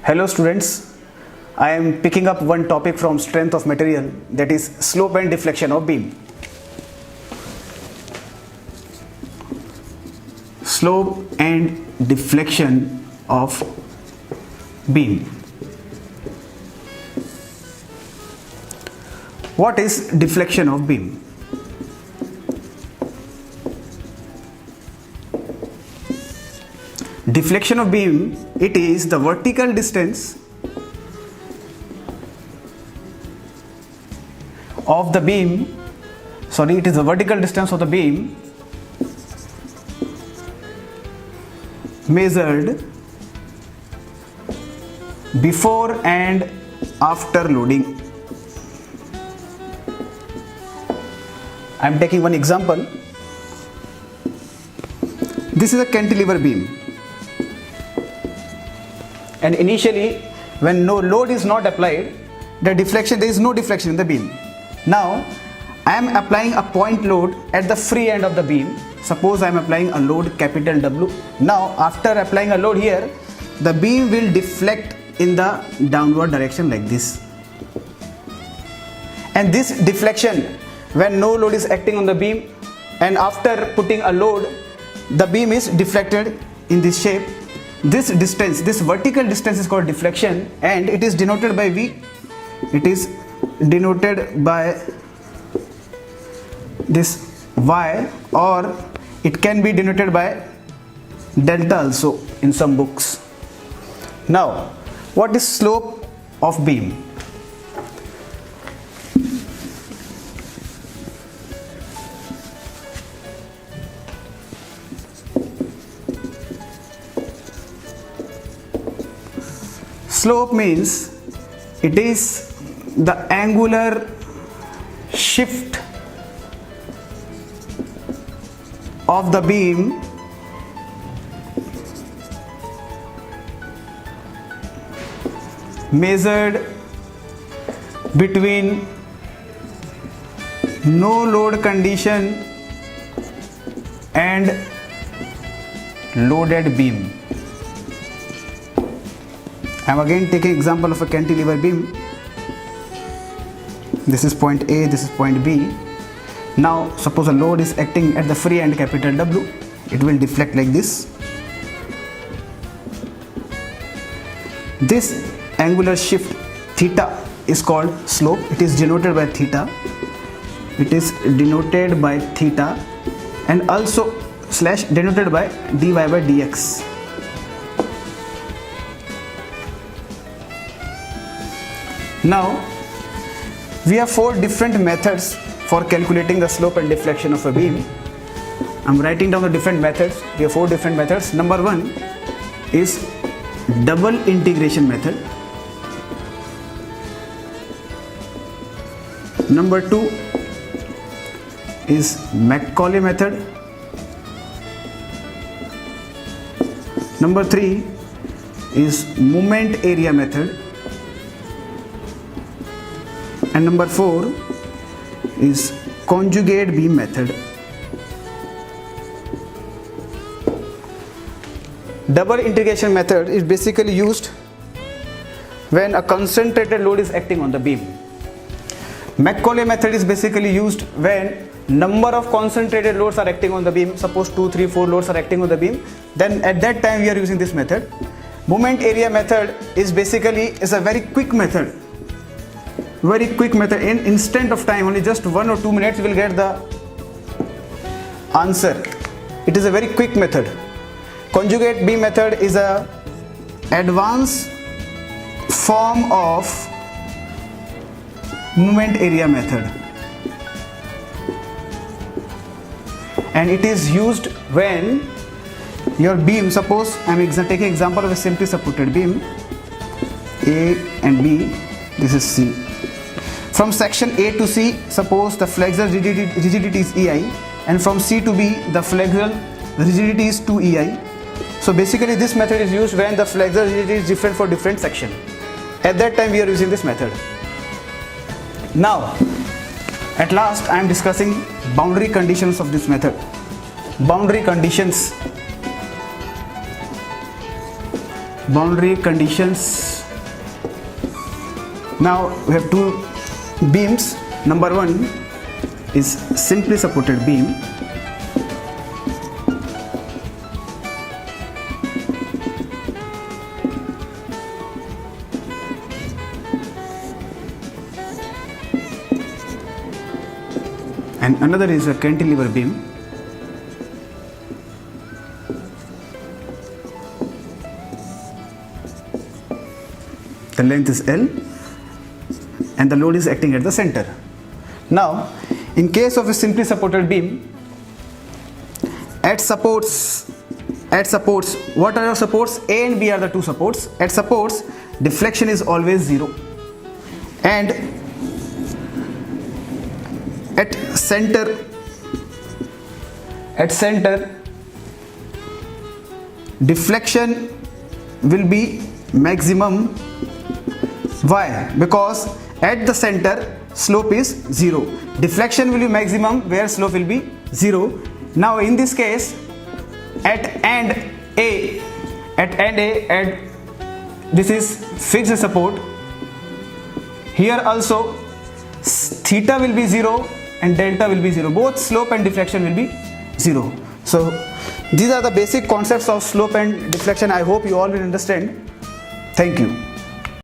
Hello students, I am picking up one topic from strength of material, that is slope and deflection of beam. Slope and deflection of beam. What is deflection of beam? Deflection of beam, it is the vertical distance of the beam, it is the vertical distance of the beam measured before and after loading. I am taking one example. This is a cantilever beam. And initially, when no load is not applied, there is no deflection in the beam. Now, I am applying a point load at the free end of the beam. Suppose I am applying a load capital W. Now, after applying a load here, the beam will deflect in the downward direction like this. And this deflection, when no load is acting on the beam, and after putting a load, the beam is deflected in this shape. This distance, this vertical distance is called deflection, and it is denoted by V. It is denoted by this Y, or it can be denoted by delta also in some books. Now, what is slope of beam? Slope means it is the angular shift of the beam measured between no load condition and loaded beam. I am again taking example of a cantilever beam. This is point A, this is point B. Now suppose a load is acting at the free end capital W. It will deflect like this. This angular shift theta is called slope. It is denoted by theta. It is denoted by theta and also slash denoted by dy by dx. Now, we have four different methods for calculating the slope and deflection of a beam. I am writing down the different methods. We have four different methods. Number one is double integration method. Number two is Macaulay method. Number three is moment area method. And number four is conjugate beam method. Double integration method is basically used when a concentrated load is acting on the beam. Macaulay method is basically used when number of concentrated loads are acting on the beam. Suppose 2, 3, 4 loads are acting on the beam. Then at that time we are using this method. Moment area method is a very quick method. Very quick method. In instant of time, only just 1 or 2 minutes you will get the answer. It is a very quick method. Conjugate beam method is a advanced form of moment area method, and it is used when your beam, suppose I am taking example of a simply supported beam A and B. This is C. From section A to C, suppose the flexural rigidity is EI, and from C to B, the flexural rigidity is 2EI. So basically this method is used when the flexural rigidity is different for different section. At that time we are using this method. Now, at last I am discussing boundary conditions of this method. Boundary conditions. boundary conditions. Now we have two beams. Number one is simply supported beam. And another is a cantilever beam. The length is L and the load is acting at the center. Now, in case of a simply supported beam, at supports, what are your supports? A and B are the two supports. At supports, deflection is always 0. And at center, deflection will be maximum. Why? Because at the center slope is 0. Deflection will be maximum where slope will be 0. Now in this case, at end A, this is fixed support. Here also theta will be 0 and delta will be 0. Both slope and deflection will be 0. So these are the basic concepts of slope and deflection. I hope you all will understand. Thank you.